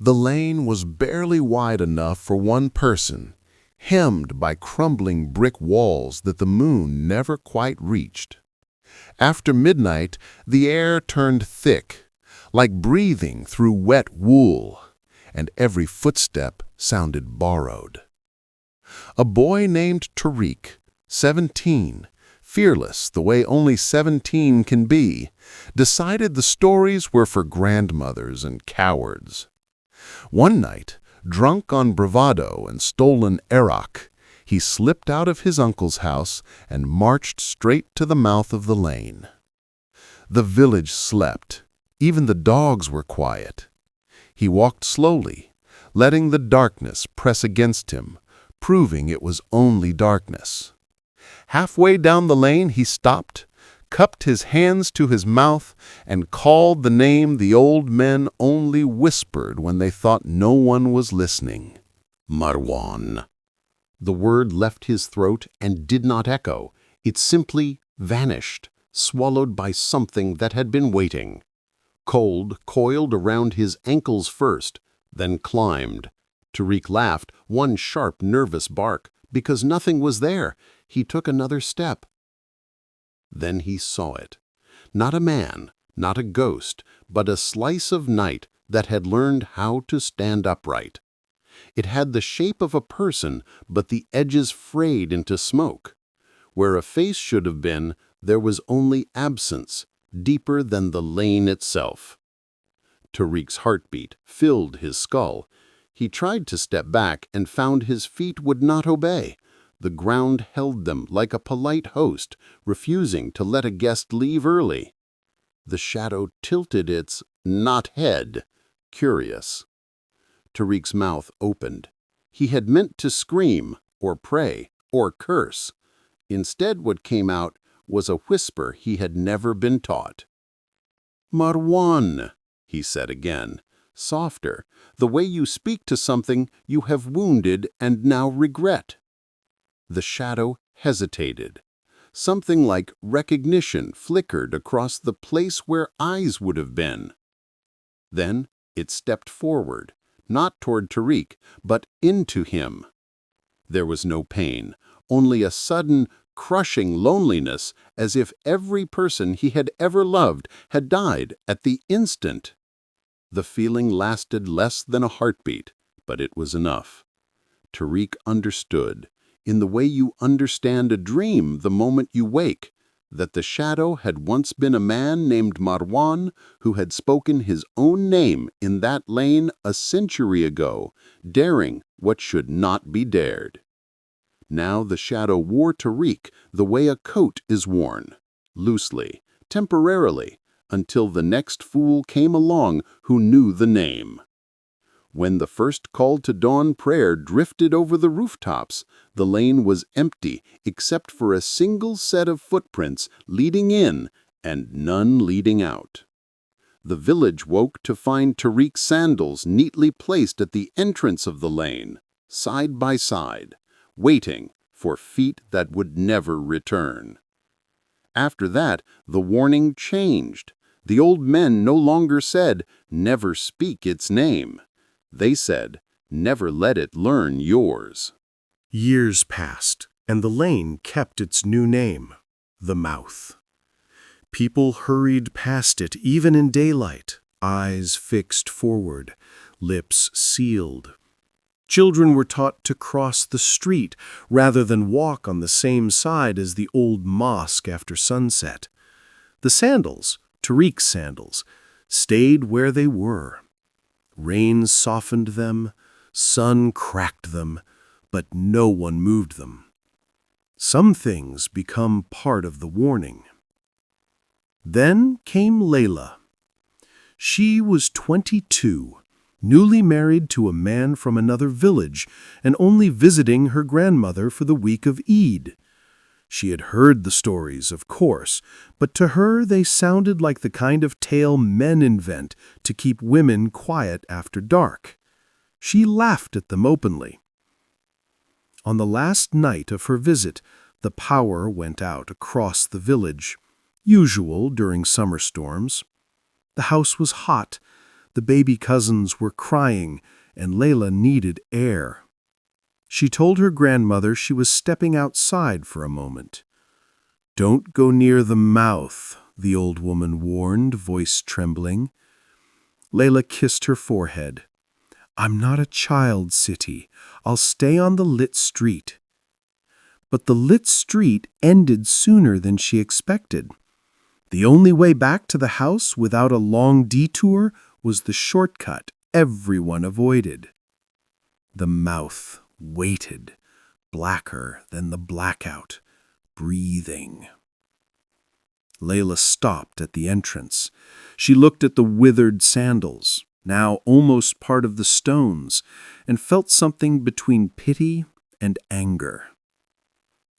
The lane was barely wide enough for one person, hemmed by crumbling brick walls that the moon never quite reached. After midnight, the air turned thick, like breathing through wet wool, and every footstep sounded borrowed. A boy named Tariq, 17, fearless the way only 17 can be, decided the stories were for grandmothers and cowards. One night, drunk on bravado and stolen arak, he slipped out of his uncle's house and marched straight to the mouth of the lane. The village slept. Even the dogs were quiet. He walked slowly, letting the darkness press against him, proving it was only darkness. Halfway down the lane he stopped, cupped his hands to his mouth, and called the name the old men only whispered when they thought no one was listening. Marwan. The word left his throat and did not echo. It simply vanished, swallowed by something that had been waiting. Cold coiled around his ankles first, then climbed. Tariq laughed, one sharp, nervous bark, because nothing was there. He took another step. Then he saw it. Not a man, not a ghost, but a slice of night that had learned how to stand upright. It had the shape of a person, but the edges frayed into smoke. Where a face should have been, there was only absence, deeper than the lane itself. Tariq's heartbeat filled his skull. He tried to step back and found his feet would not obey. The ground held them like a polite host, refusing to let a guest leave early. The shadow tilted its not head, curious. Tariq's mouth opened. He had meant to scream, or pray, or curse. Instead, what came out was a whisper he had never been taught. "Marwan," he said again, softer, the way you speak to something you have wounded and now regret. The shadow hesitated. Something like recognition flickered across the place where eyes would have been. Then it stepped forward, not toward Tariq, but into him. There was no pain, only a sudden, crushing loneliness, as if every person he had ever loved had died at the instant. The feeling lasted less than a heartbeat, but it was enough. Tariq understood, in the way you understand a dream the moment you wake, that the shadow had once been a man named Marwan who had spoken his own name in that lane a century ago, daring what should not be dared. Now the shadow wore Tariq the way a coat is worn, loosely, temporarily, until the next fool came along who knew the name. When the first call to dawn prayer drifted over the rooftops, the lane was empty except for a single set of footprints leading in and none leading out. The village woke to find Tariq's sandals neatly placed at the entrance of the lane, side by side, waiting for feet that would never return. After that, the warning changed. The old men no longer said, "Never speak its name." They said, "Never let it learn yours." Years passed, and the lane kept its new name, the Mouth. People hurried past it even in daylight, eyes fixed forward, lips sealed. Children were taught to cross the street rather than walk on the same side as the old mosque after sunset. The sandals, Tariq's sandals, stayed where they were. Rain softened them, sun cracked them, but no one moved them. Some things become part of the warning. Then came Layla. She was 22, newly married to a man from another village and only visiting her grandmother for the week of Eid. She had heard the stories, of course, but to her they sounded like the kind of tale men invent to keep women quiet after dark. She laughed at them openly. On the last night of her visit, the power went out across the village, usual during summer storms. The house was hot, The baby cousins were crying, and Layla needed air. She told her grandmother she was stepping outside for a moment. "Don't go near the mouth," the old woman warned, voice trembling. Layla kissed her forehead. "I'm not a child, Siti. I'll stay on the lit street." But the lit street ended sooner than she expected. The only way back to the house without a long detour was the shortcut everyone avoided. The mouth waited, blacker than the blackout, breathing. Layla stopped at the entrance. She looked at the withered sandals, now almost part of the stones, and felt something between pity and anger.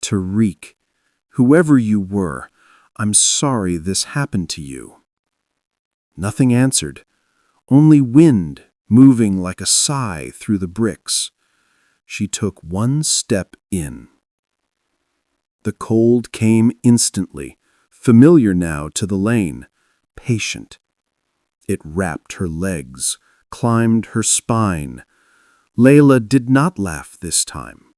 "Tariq, whoever you were, I'm sorry this happened to you." Nothing answered, only wind moving like a sigh through the bricks. She took one step in. The cold came instantly, familiar now to the lane, patient. It wrapped her legs, climbed her spine. Layla did not laugh this time.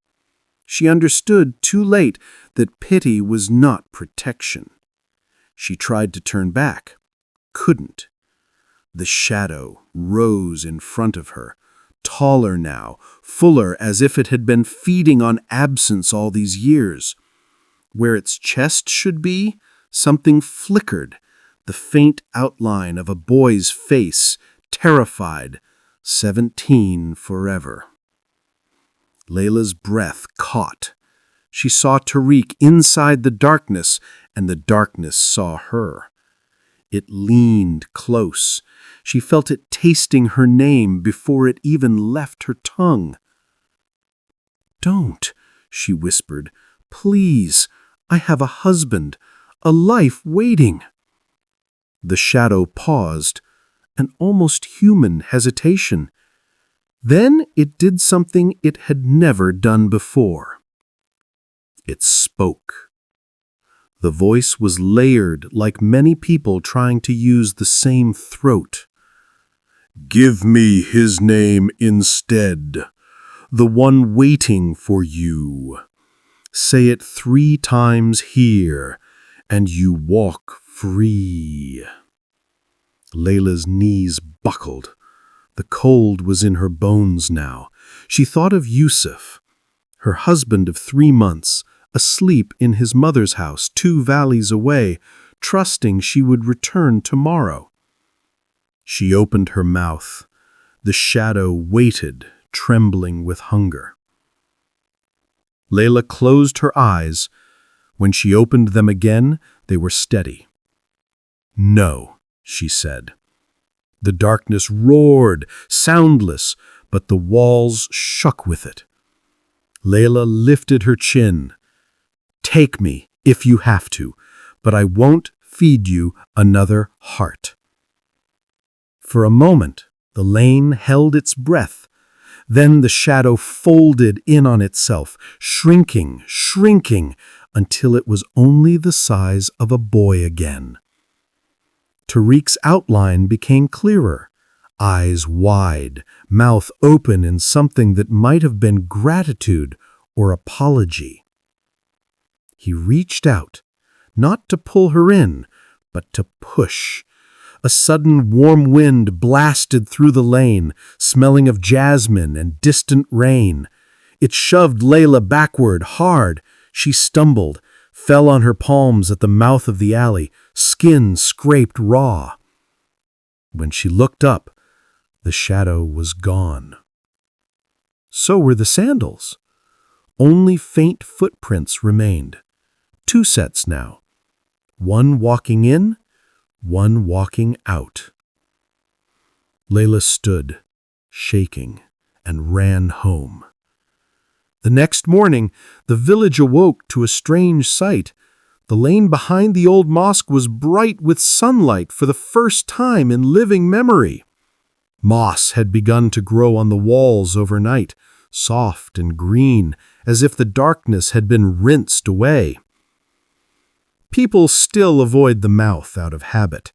She understood too late that pity was not protection. She tried to turn back, couldn't. The shadow rose in front of her, taller now, fuller, as if it had been feeding on absence all these years. Where its chest should be, something flickered, the faint outline of a boy's face, terrified, 17 forever. Layla's breath caught. She saw Tariq inside the darkness, and the darkness saw her. It leaned close. She felt it tasting her name before it even left her tongue. "Don't," she whispered. "Please, I have a husband, a life waiting." The shadow paused, an almost human hesitation. Then it did something it had never done before. It spoke. The voice was layered like many people trying to use the same throat. "Give me his name instead, the one waiting for you. Say it 3 times here, and you walk free." Layla's knees buckled. The cold was in her bones now. She thought of Yusuf, her husband of 3 months, asleep in his mother's house 2 valleys away, trusting she would return tomorrow. She opened her mouth. The shadow waited, trembling with hunger. Layla closed her eyes. When she opened them again, they were steady. "No," she said. The darkness roared, soundless, but the walls shook with it. Layla lifted her chin. "Take me, if you have to, but I won't feed you another heart." For a moment, the lane held its breath. Then the shadow folded in on itself, shrinking, until it was only the size of a boy again. Tariq's outline became clearer, eyes wide, mouth open in something that might have been gratitude or apology. He reached out, not to pull her in, but to push. A sudden warm wind blasted through the lane, smelling of jasmine and distant rain. It shoved Layla backward, hard. She stumbled, fell on her palms at the mouth of the alley, skin scraped raw. When she looked up, the shadow was gone. So were the sandals. Only faint footprints remained. 2 sets now. One walking in, one walking out. Layla stood, shaking, and ran home. The next morning, the village awoke to a strange sight. The lane behind the old mosque was bright with sunlight for the first time in living memory. Moss had begun to grow on the walls overnight, soft and green, as if the darkness had been rinsed away. People still avoid the mouth out of habit,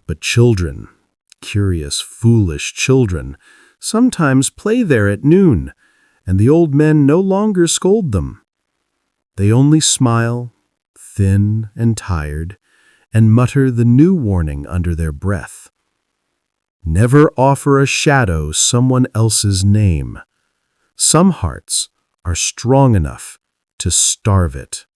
but children, Curious, foolish children sometimes play there at noon, and the old men no longer scold them. They only smile, thin and tired, and mutter the new warning under their breath. Never offer a shadow someone else's name. Some hearts are strong enough to starve it.